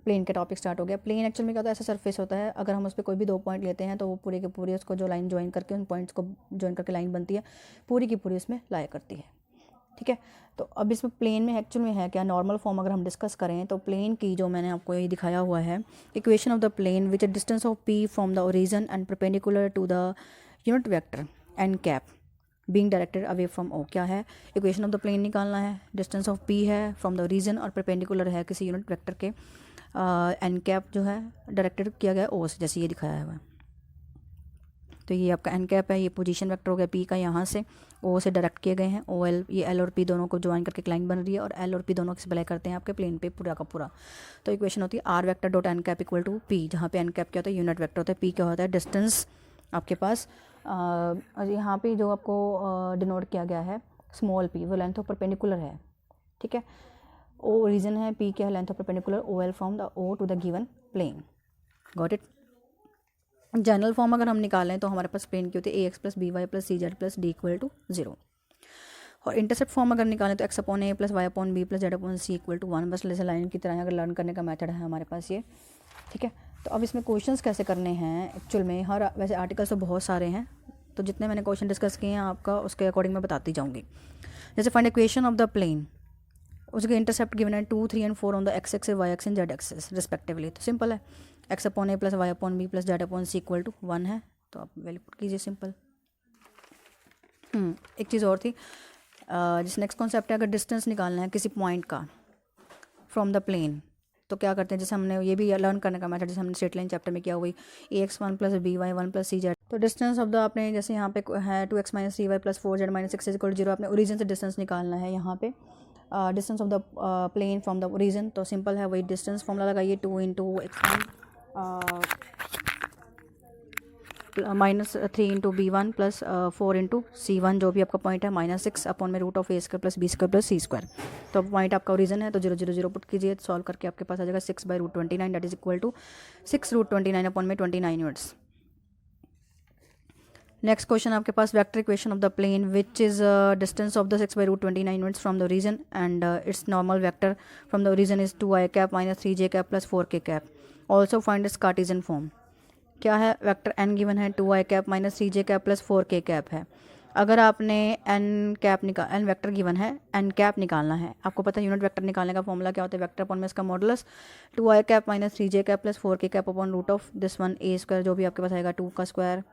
Plane का topic start हो गया। प्लेन एक्चुअल में क्या होता है, ऐसा सरफेस होता है, अगर हम उस पर कोई भी 2 पॉइंट लेते हैं तो वो पूरे के पूरे उसको जो लाइन ज्वाइन करके उन पॉइंट्स को ज्वाइन करके लाइन बनती है, पूरी की पूरी उसमें लाया करती है। ठीक है, तो अब इसमें प्लेन में एक्चुअल में है क्या, नॉर्मल फॉर्म अगर हम डिस्कस करें तो प्लेन की जो मैंने आपको ये दिखाया हुआ है, equation of the plane which distance of P from the origin and perpendicular to the unit vector N cap being directed away from O. क्या है, इक्वेशन ऑफ द प्लेन निकालना है, डिस्टेंस ऑफ पी है from the origin और perpendicular है किसी unit vector के, N cap जो है डायरेक्टेड किया गया ओ से, जैसे ये दिखाया हुआ है। तो ये आपका एन कैप है, ये पोजीशन वेक्टर हो गया पी का, यहाँ से ओ से डायरेक्ट किए गए हैं, ओ एल, ये एल और पी दोनों को ज्वाइन करके एक लाइन बन रही है, और एल और पी दोनों से अप्लाई करते हैं आपके प्लेन पे पूरा का पूरा। तो इक्वेशन होती है R vector dot N cap equal to P, जहाँ पे एन कैप क्या होता है, यूनिट वेक्टर होता है, पी क्या होता है, डिस्टेंस आपके पास। यहाँ पे जो आपको डिनोट किया गया है स्मॉल पी, वो लेंथ ऑफ परपेंडिकुलर है। ठीक है, ओ रीजन है, पी क्या है, length of perpendicular O L from the O to the given plane. Got it. General form अगर हम निकालें तो हमारे पास प्लेन की होती है a x plus b y plus c z plus d equal to 0, और इंटरसेप्ट फॉर्म अगर निकालें तो x upon A plus Y upon B plus Z upon C equal to 1। बस जैसे लाइन की तरह अगर लर्न करने का मेथड है हमारे पास ये। ठीक है, तो अब इसमें क्वेश्चंस कैसे करने हैं एक्चुअल में, हर वैसे आर्टिकल्स तो बहुत सारे हैं, तो जितने मैंने क्वेश्चन डिस्कस किए हैं आपका उसके अकॉर्डिंग मैं बताती जाऊँगी। जैसे find equation of the plane, उसके इंटरसेप्ट गिवन है 2, 3 and 4 on the X axis Y axis Z axis respectively. तो सिंपल है, X upon A plus Y upon B plus Z upon C equal to 1 है, तो आप value put कीजिए, simple. एक चीज़ और थी, जिस नेक्स्ट कॉन्सेप्ट है, अगर डिस्टेंस निकालना है किसी पॉइंट का फ्रॉम द प्लेन, तो क्या करते हैं, जैसे हमने ये भी लर्न करने का मेथड जैसे हमने स्ट्रेट लाइन चैप्टर में किया हुई, a x 1 plus b y 1 plus c z. तो डिस्टेंस ऑफ द आपने जैसे यहाँ पे है 2x minus 3y plus 4z minus 6 equal 0, आपने ओरिजिन से डिस्टेंस निकालना है यहाँ पे, distance of the plane from the origin. तो सिंपल है, वही डिस्टेंस फॉर्मूला लगाइए, 2 into x1 minus 3 into b 1 plus 4 into c 1, जो भी आपका पॉइंट है, माइनस 6 अपॉन में root of a square plus b square plus c square. तो पॉइंट आपका ओरिजिन है, तो 0 0 0 पुट कीजिए, सॉल्व करके आपके पास आ जाएगा 6 by root 29, that is equal to 6 root 29 upon में 29 यूनिट्स। नेक्स्ट क्वेश्चन आपके पास, vector equation of the plane which is distance of the 6 by root 29 units from the region and its normal vector from the region is 2i cap minus 3j cap plus 4k cap. Also find its Cartesian form. क्या है, vector n given है 2i cap minus 3j cap plus 4k cap है। अगर आपने n vector given है, n cap निकालना है, आपको पता है यूनिट वेक्टर निकालने का फॉर्मूला क्या होता है, वेक्टर अपॉन में इसका modulus 2i cap minus 3j cap plus 4k cap upon root of this one a square, जो भी आपके पास आएगा 2 का स्क्वायर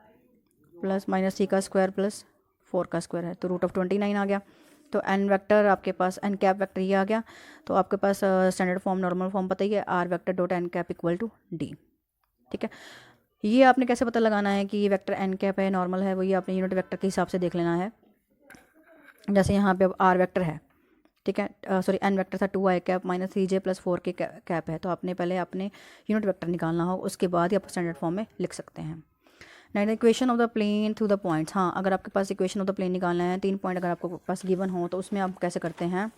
प्लस माइनस 3 का स्क्वायर प्लस 4 का स्क्वायर है, तो रूट ऑफ 29 आ गया। तो n वेक्टर आपके पास, n कैप वेक्टर ये आ गया, तो आपके पास स्टैंडर्ड फॉर्म नॉर्मल फॉर्म पता ही है, r vector dot n cap equal to d। ठीक है, ये आपने कैसे पता लगाना है कि ये वेक्टर n कैप है, नॉर्मल है, वो ये आपने यूनिट वेक्टर के हिसाब से देख लेना है। जैसे यहाँ पे अब r वेक्टर है, ठीक है, सॉरी n वेक्टर था 2i cap minus 3j plus 4k cap है, तो आपने पहले अपने यूनिट वेक्टर निकालना हो, उसके बाद ही आप स्टैंडर्ड फॉर्म में लिख सकते हैं। Nine equation of the plane through the points. हाँ, अगर आपके पास इक्वेशन ऑफ द प्लेन निकालना है, 3 पॉइंट अगर आपको पास गिवन हो, तो उसमें आप कैसे करते हैं,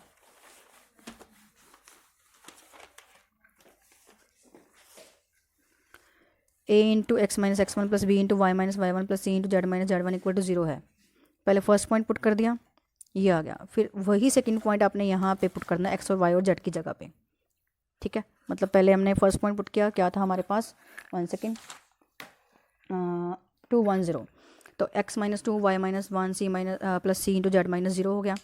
a into x minus x1 plus B into Y minus y1 plus C into Z minus z1 equal to 0 है। पहले फर्स्ट पॉइंट पुट कर दिया, ये आ गया, फिर वही सेकंड पॉइंट आपने यहाँ पे पुट करना है x और y और z की जगह पे। ठीक है, मतलब पहले हमने फर्स्ट पॉइंट पुट किया, क्या था हमारे पास, 1 सेकेंड, 2 1 0, तो x माइनस 2 वाई माइनस 1 सी minus plus C into Z minus 0 हो गया।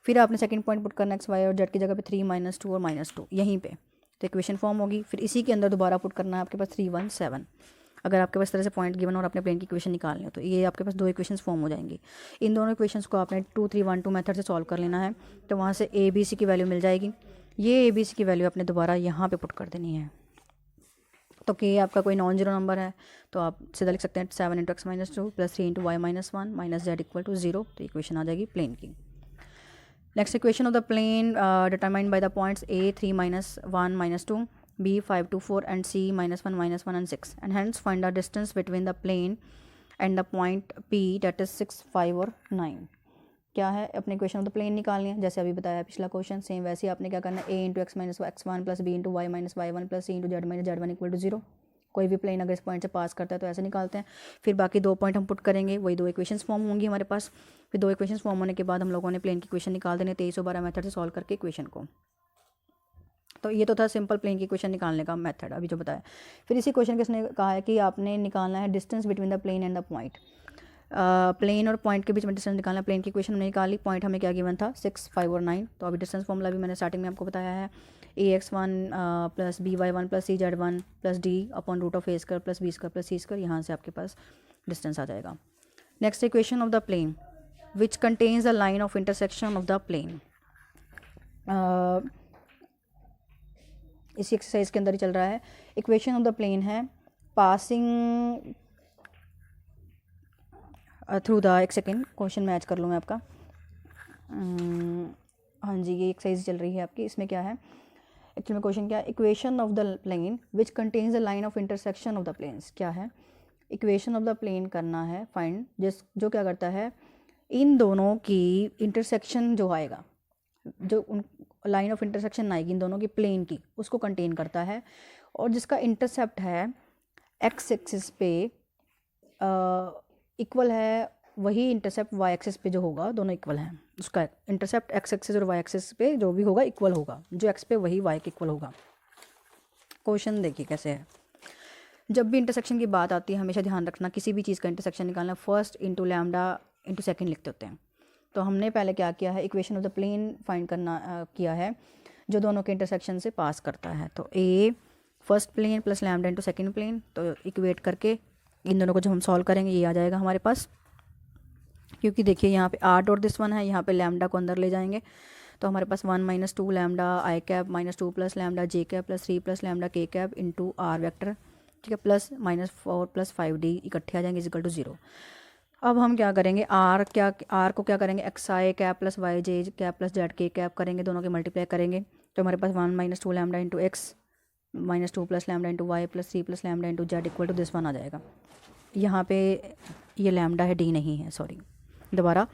फिर आपने सेकंड पॉइंट पुट करना x y और z की जगह पे 3 माइनस 2 और माइनस 2 यहीं पे, तो इक्वेशन फॉर्म होगी। फिर इसी के अंदर दोबारा पुट करना है आपके पास 3 1 7। अगर आपके पास इस तरह से पॉइंट गिवन और अपने प्लेन की इक्वेशन निकालनी हो, तो ये आपके पास 2 इक्वेशंस फॉर्म हो जाएंगी। इन दोनों इक्वेशंस को आपने 2 3 1 2 मेथड से सॉल्व कर लेना है, तो वहाँ से ए बी सी की वैल्यू मिल जाएगी। ये ए बी सी की वैल्यू आपने दोबारा यहाँ पे पुट कर देनी है। तो कि आपका कोई नॉन जीरो नंबर है, तो आप सीधा लिख सकते हैं 7 into x minus 2 plus 3 into Y minus 1 minus Z equal to 0, तो इक्वेशन आ जाएगी प्लेन की। Next equation of the plane determined by the points a 3 minus 1 minus 2, b 5 2 4 and c -1 -1 and 6, and hence find the distance between the plane and the point p, that is 6 5 और 9। क्या है, अपने equation of the plane निकालनी है, जैसे अभी बताया पिछला क्वेश्चन, सेम वैसे ही आपने क्या करना है, a into x minus x1 plus b into Y minus y1 plus c into Z minus z1 equal to 0। कोई भी प्लेन अगर इस पॉइंट से पास करता है तो ऐसे निकालते हैं। फिर बाकी 2 पॉइंट हम पुट करेंगे, वही 2 इक्वेशंस फॉर्म होंगी हमारे पास। फिर 2 इक्वेशंस फॉर्म होने के बाद हम लोगों ने प्लेन की इक्वेशन निकाल देने 2312 मेथड से सॉल्व करके इक्वेशन को। तो ये तो था सिंपल प्लेन की इक्वेशन निकालने का मेथड अभी जो बताया। फिर इसी क्वेश्चन के इसने कहा है कि आपने निकालना है distance between the plane and the point. Plane और पॉइंट के बीच में डिस्टेंस निकालना। प्लेन की इक्वेशन हमने निकाली, पॉइंट हमें क्या गिवन था 6, 5 और 9। तो अभी डिस्टेंस फॉर्मूला भी मैंने स्टार्टिंग में आपको बताया है, ax1 plus by1 plus cz1 plus d upon root of a square plus b square plus c square. यहाँ से आपके पास डिस्टेंस आ जाएगा। Next equation of the plane which contains the line of intersection of the plane. इसी exercise के अंदर ही चल रहा है। इक्वेशन ऑफ द प्लेन है पासिंग थ्रू द, एक सेकेंड क्वेश्चन मैच कर लूँ मैं आपका। हाँ जी, ये एक्सरसाइज चल रही है आपकी। इसमें क्या है एक्चुअली में क्वेश्चन क्या है, equation of the plane which contains the line of intersection of the planes. क्या है, इक्वेशन ऑफ द प्लेन करना है फाइंड, जो क्या करता है इन दोनों की इंटरसेक्शन जो आएगा, जो लाइन ऑफ इंटरसेक्शन आएगी इन दोनों की प्लेन की, उसको कंटेन करता है, और जिसका इंटरसेप्ट है एक्स एक्सिस पे इक्वल है, वही इंटरसेप्ट वाई एक्सिस पे जो होगा, दोनों इक्वल हैं। उसका इंटरसेप्ट एक्स एक्सिस और वाई एक्सिस पे जो भी होगा इक्वल होगा, जो एक्स पे वही वाई के इक्वल होगा। क्वेश्चन देखिए कैसे है। जब भी इंटरसेक्शन की बात आती है हमेशा ध्यान रखना, किसी भी चीज़ का इंटरसेक्शन निकालना first into lambda into second लिखते होते हैं। तो हमने पहले क्या किया है, equation of the plane find करना किया है जो दोनों के इंटरसेक्शन से पास करता है। तो a first plane plus lambda into second plane, तो इक्वेट करके इन दोनों को जब हम सॉल्व करेंगे ये आ जाएगा हमारे पास। क्योंकि देखिए यहाँ पे आर डॉट दिस वन है, यहाँ पे लैम्डा को अंदर ले जाएंगे तो हमारे पास 1 माइनस 2 लैम्डा आई कैप माइनस 2 प्लस लैम्डा जे कैप प्लस 3 प्लस लैम्डा के कैप इंटू आर वैक्टर, ठीक है, प्लस माइनस 4 प्लस 5d इकट्ठे आ जाएंगे इक्वल टू 0। अब हम क्या करेंगे, आर को क्या करेंगे, x i cap plus y j cap plus z k cap करेंगे, दोनों के मल्टीप्लाई करेंगे तो हमारे पास 1 minus 2 lambda into x minus 2 plus lambda into y plus 3 plus lambda into z equal to this one आ जाएगा। यहाँ पे ये लैम्डा है, डी नहीं है, सॉरी। दोबारा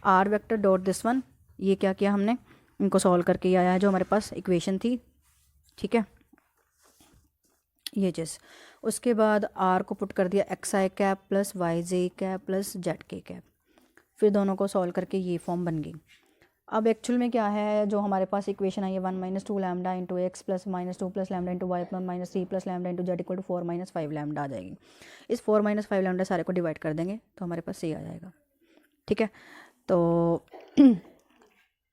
R vector dot this one, ये क्या किया हमने, इनको सॉल्व करके ये आया है जो हमारे पास इक्वेशन थी, ठीक है, ये चीज़। उसके बाद आर को पुट कर दिया x i cap plus y j cap plus z k cap, फिर दोनों को सॉल्व करके ये फॉर्म बन गई। अब एक्चुअल में क्या है, जो हमारे पास इक्वेशन आई है 1 minus 2 lambda into x plus minus 2 plus lambda into y plus minus 3 plus lambda into z equal to 4 minus 5 lambda आ जाएगी। इस 4 माइनस 5 लैम्डा सारे को डिवाइड कर देंगे तो हमारे पास ये आ जाएगा, ठीक है। तो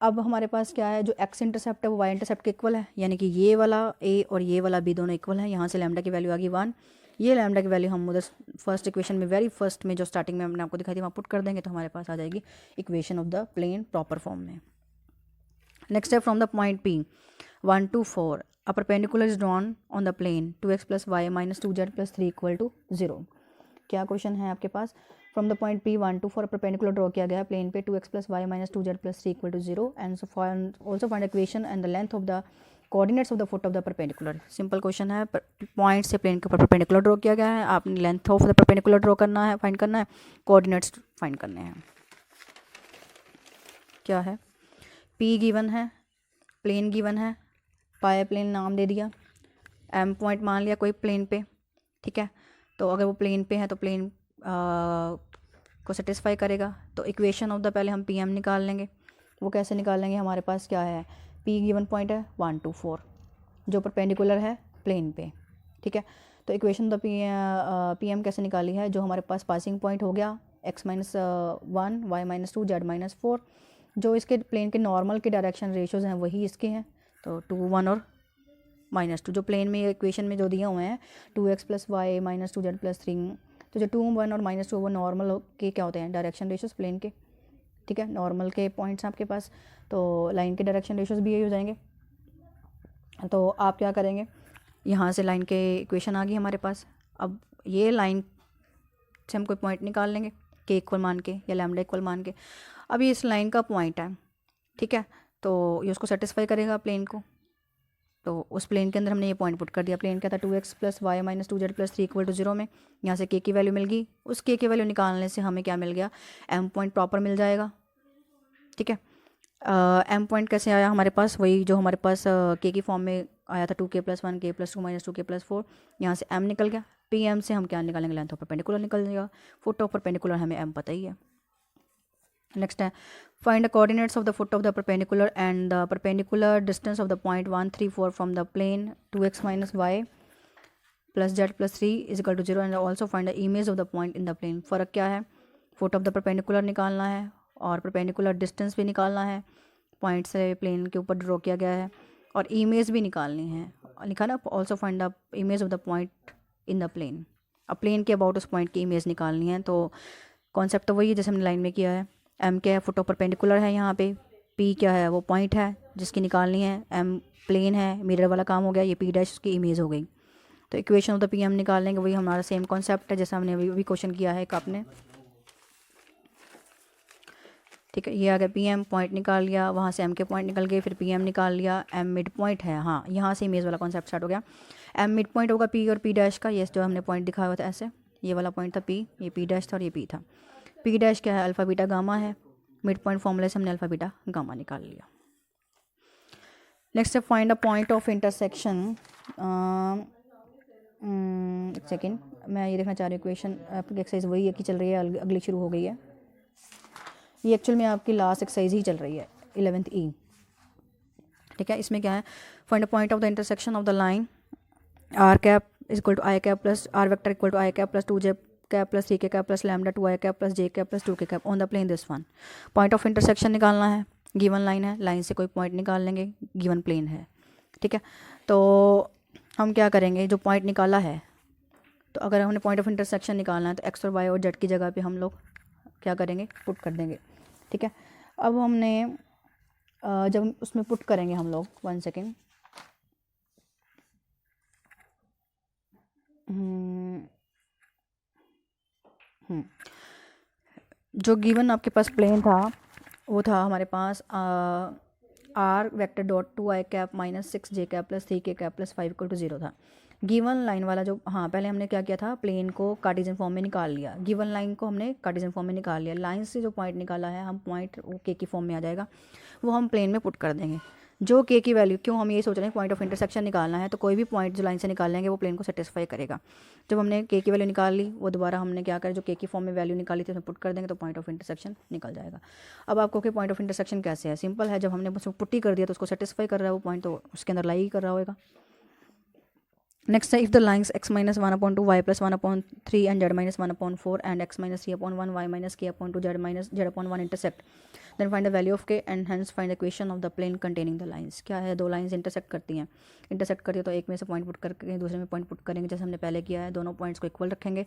अब हमारे पास क्या है, जो एक्स इंटरसेप्ट है वो वाई इंटरसेप्ट के इक्वल है, यानी कि ये वाला ए और ये वाला बी दोनों इक्वल है। यहाँ से लैम्डा की वैल्यू आ गई 1, ये लैम्डा की वैल्यू हम उधर फर्स्ट इक्वेशन में वेरी फर्स्ट में जो स्टार्टिंग में हमने आपको दिखाई थी वहाँ पुट कर देंगे तो हमारे पास आ जाएगी equation of the plane proper form में। नेक्स्ट है from the point P 1 to 4 a perpendicular is drawn on the plane 2x plus y minus 2z plus 3 equal to 0। क्या क्वेश्चन है आपके पास, from the point P 1 to 4 perpendicular draw किया गया है plane पे 2x plus y minus 2z plus 3 equal to 0 and also find equation and the length of the coordinates of the foot of the perpendicular. Simple question है, point से plane के ऊपर perpendicular draw किया गया है, आपने length of the perpendicular draw करना है, फाइंड करना है, कोऑर्डिनेट्स फाइंड करने हैं। क्या है, P गिवन है, प्लेन गिवन है, पाए प्लेन नाम दे दिया, एम पॉइंट मान लिया कोई प्लेन पे, ठीक है। तो अगर वो प्लेन पे है तो प्लेन को सेटिस्फाई करेगा। तो इक्वेशन ऑफ द पहले हम पी एम निकाल लेंगे। वो कैसे निकालेंगे, हमारे पास क्या है, पी गिवन पॉइंट है 1 to 4 जो परपेंडिकुलर है प्लेन पे, ठीक है। तो इक्वेशन द पी एम कैसे निकाली है, जो हमारे पास पासिंग पॉइंट हो गया x minus 1 y minus 2 z minus 4, जो इसके प्लेन के नॉर्मल के डायरेक्शन रेशियोज़ हैं वही इसके हैं, तो 2 1 और -2 जो प्लेन में इक्वेशन में जो दिए हुए हैं 2x plus Y minus 2z plus 3, तो जो 2 1 और -2 वो नॉर्मल के क्या होते हैं, डायरेक्शन रेशियोज़ प्लेन के, ठीक है, नॉर्मल के पॉइंट्स आपके पास, तो लाइन के डायरेक्शन रेशियोज़ भी यही हो जाएंगे। तो आप क्या करेंगे, यहाँ से लाइन के इक्वेशन आ गई हमारे पास। अब ये लाइन से हम कोई पॉइंट निकाल लेंगे के इक्वल मान के या लैम्डा इक्वल मान के। अब ये इस लाइन का पॉइंट है, ठीक है, तो ये उसको सेटिस्फाई करेगा प्लेन को। तो उस प्लेन के अंदर हमने ये पॉइंट पुट कर दिया, प्लेन क्या था 2x plus Y minus 2z plus 3 equal to 0 में, यहाँ से k की वैल्यू मिल गई, उस k की वैल्यू निकालने से हमें क्या मिल गया, m पॉइंट प्रॉपर मिल जाएगा, ठीक है। m पॉइंट कैसे आया हमारे पास, वही जो हमारे पास k की फॉर्म में आया था 2k plus 1 k plus 2 minus 2k plus 4, यहाँ से m निकल गया, pm से हम क्या निकालेंगे, लेंथ ऑफ परपेंडिकुलर निकल जाएगा, फुट ऑफ परपेंडिकुलर हमें m पता ही है। नेक्स्ट है find the coordinates of the foot of the perpendicular and the perpendicular distance of the point 134 from the plane 2x minus Y plus Z plus 3 is equal to 0 and also find the image of the point in the plane. फ़र्क क्या है, foot of the perpendicular निकालना है और perpendicular distance भी निकालना है, point से प्लेन के ऊपर ड्रॉ किया गया है, और इमेज भी निकालनी है। लिखा ना, also find the image of the point in the plane. अब प्लेन के अबाउट उस पॉइंट की इमेज निकालनी है। तो कॉन्सेप्ट तो वही है जैसे हमने लाइन में किया है। एम क्या है, फुट ऑफ परपेंडिकुलर है यहाँ पे, पी क्या है, वो पॉइंट है जिसकी निकालनी है, एम प्लेन है, मिरर वाला काम हो गया, ये पी डैश उसकी इमेज हो गई। तो equation of the P M निकाल लेंगे, वही हमारा सेम कॉन्सेप्ट है जैसा हमने अभी क्वेश्चन किया है एक आपने। ठीक है, ये आ गया पी एम, पॉइंट निकाल लिया, वहाँ से एम के पॉइंट निकल गए, फिर पी एम निकाल लिया, एम मिड पॉइंट है, हाँ यहाँ से इमेज वाला कॉन्सेप्ट स्टार्ट हो गया। एम मिड पॉइंट होगा पी और पी डैश का, ये जो हमने पॉइंट दिखाया हुआ था ऐसे, ये वाला पॉइंट था पी, ये पी डैश था और ये पी था। पी डैश क्या है, अल्फ़ा बीटा गामा है, मिड पॉइंट फॉर्मूले से हमने अल्फ़ा बीटा गामा निकाल लिया। नेक्स्ट है find a point of intersection. एक सेकेंड, मैं ये देखना चाह रही हूँ इक्वेशन, आपकी एक्सरसाइज वही है कि चल रही है, अगली शुरू हो गई है। ये एक्चुअल में आपकी लास्ट एक्सरसाइज ही चल रही है 11th ई। ठीक है, इसमें क्या है, find a point of the intersection of the line R cap is equal to I cap plus R vector equal to I cap plus 2j cap plus 3k cap plus lambda 2i cap plus j cap plus 2k cap on the plane this one. Point of intersection निकालना है, given line है, line से कोई point निकाल लेंगे, given plane है। ठीक है, तो हम क्या करेंगे, जो पॉइंट निकाला है, तो अगर हमने पॉइंट ऑफ इंटरसेक्शन निकालना है तो एक्स और वाई और जेड की जगह पे हम लोग क्या करेंगे, पुट कर देंगे। ठीक है, अब हमने जब उसमें पुट करेंगे हम लोग, 1 सेकेंड, जो गिवन आपके पास प्लेन था वो था हमारे पास R vector dot 2i cap minus 6j cap plus 3k cap plus 5 equal to 0 था। गिवन लाइन वाला जो, हाँ पहले हमने क्या किया था, प्लेन को कार्टेशियन फॉर्म में निकाल लिया, गिवन लाइन को हमने कार्टेशियन फॉर्म में निकाल लिया, लाइन से जो पॉइंट निकाला है हम पॉइंट वो के की फॉर्म में आ जाएगा, वो हम प्लेन में पुट कर देंगे। जो के की वैल्यू, क्यों हम ये सोच रहे हैं पॉइंट ऑफ इंटरसेक्शन निकालना है, तो कोई भी पॉइंट जो लाइन से निकाल लेंगे वो प्लेन को सेटिस्फाई करेगा। जब हमने के की वैल्यू निकाल ली, वो दोबारा हमने क्या करें, जो के की फॉर्म में वैल्यू निकाली थी उसमें पुट कर देंगे तो पॉइंट ऑफ इंटरसेक्शन निकल जाएगा। अब आपको कि पॉइंट ऑफ इंटरसेक्शन कैसे है, सिंपल है, जब हमने उसको पुट्टी कर दिया तो उसको सेटिस्फाई कर रहा है वो पॉइंट, तो उसके अंदर लाई ही कर रहा होगा। नेक्स्ट है if the lines x minus 1/2 y plus 1/3 and z minus 1/4 and x minus 3/1 y minus k/2 z minus z/1 intersect, then find the value of k and hence find the equation of the plane containing the lines. क्या है, दो lines intersect करती हैं, intersect करती है तो एक में से पॉइंट पुट करके दूसरे में पॉइंट पुट करेंगे जैसे हमने पहले किया है, दोनों पॉइंट्स को इक्वल रखेंगे,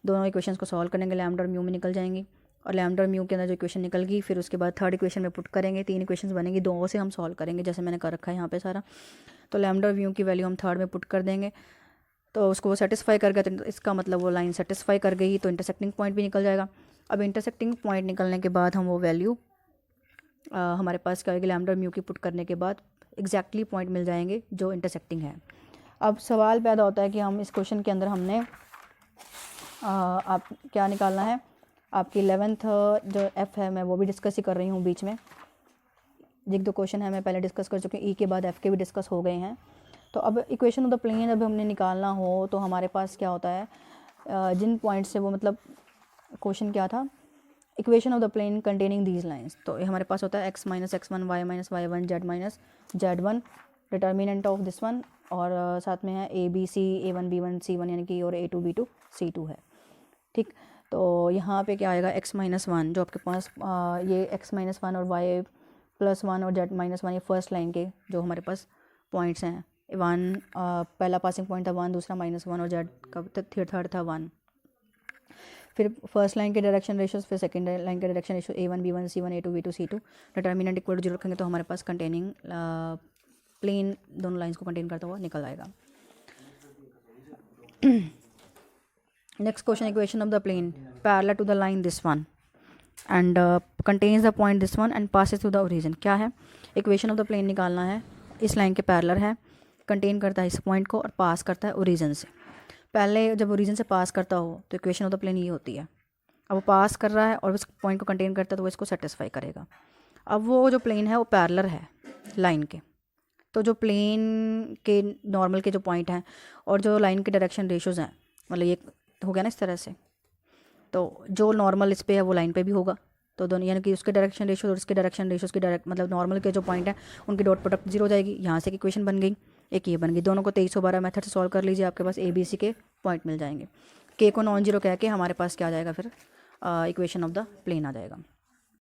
दोनों इक्वेशंस को सॉल्व करेंगे, लैम्डा और म्यू में निकल जाएंगी, और लैम्डा और म्यू के अंदर जो इक्वेशन निकल गई फिर उसके बाद थर्ड इक्वेशन में पुट करेंगे, 3 इक्वेशंस बनेंगी, दो से हम सॉल्व करेंगे जैसे मैंने कर रखा है यहाँ पे सारा। तो लैम्डा और म्यू की वैल्यू हम थर्ड में पुट कर देंगे, तो उसको वो सेटिस्फाई कर गया, तो इसका मतलब वो लाइन सेटिस्फाई कर गई, तो इंटरसेक्टिंग पॉइंट भी निकल जाएगा। अब इंटरसेक्टिंग पॉइंट निकलने के बाद हम वो वैल्यू हमारे पास क्या होगी, लैम्डा और म्यू की पुट करने के बाद एग्जैक्टली पॉइंट मिल जाएंगे जो इंटरसेक्टिंग है। अब सवाल पैदा होता है कि हम इस क्वेश्चन के अंदर हमने आप क्या निकालना है, आपकी 11th जो एफ है मैं वो भी डिस्कस ही कर रही हूँ बीच में, एक दो क्वेश्चन है मैं पहले डिस्कस कर चुकी हूँ, ई के बाद एफ के भी डिस्कस हो गए हैं। तो अब इक्वेशन ऑफ द प्लेन जब हमने निकालना हो तो हमारे पास क्या होता है, जिन पॉइंट से वो, मतलब क्वेश्चन क्या था, equation of the plane containing these lines, तो ये हमारे पास होता है x minus x1 y minus y1 z minus z1 determinant of this one, और साथ में है a a1 b1 c1 यानी कि और a2 b2 c2 है। ठीक, तो यहाँ पे क्या आएगा, x माइनस 1 जो आपके पास ये x माइनस 1 और y प्लस 1 और z माइनस 1 ये फर्स्ट लाइन के जो हमारे पास पॉइंट्स हैं, 1 पहला पासिंग पॉइंट था 1, दूसरा -1 और z का थर्ड था 1। फिर फर्स्ट लाइन के डायरेक्शन रेशियोज, फिर सेकंड लाइन के direction ratio a1 b1 c1 a2 b2 c2, determinant equal to 0 रखेंगे तो हमारे पास कंटेनिंग प्लेन दोनों लाइंस को कंटेन करता हुआ निकल आएगा। Next question, equation of the plane parallel to the line this one and contains the point this one and passes through the origin. क्या है, इक्वेशन ऑफ द प्लेन निकालना है, इस लाइन के पैरेलल है, कंटेन करता है इस पॉइंट को और पास करता है ओरिजिन से। पहले जब ओरिजिन से पास करता हो तो इक्वेशन ऑफ द प्लेन ये होती है, अब वो पास कर रहा है और उस पॉइंट को कंटेन करता है तो वो इसको सेटिस्फाई करेगा। अब वो जो प्लेन है वो पैरेलल है लाइन के, तो जो प्लेन के नॉर्मल के जो पॉइंट हैं और जो लाइन के डायरेक्शन रेशियोज़ हैं, मतलब ये हो गया ना इस तरह से, तो जो नॉर्मल इस पे है वो लाइन पे भी होगा, तो दोनों यानी कि उसके डायरेक्शन रेशियो और इसके डायरेक्शन रेशियो की डायरेक्ट मतलब नॉर्मल के जो पॉइंट है उनकी डॉट प्रोडक्ट 0 हो जाएगी। यहाँ से एक इक्वेशन बन गई, एक ये बन गई। दोनों को 2312 मेथड से सॉल्व कर लीजिए, आपके पास ABC के पॉइंट मिल जाएंगे। के को नॉन जीरो कह के हमारे पास क्या आ जाएगा फिर इक्वेशन ऑफ द प्लेन आ जाएगा।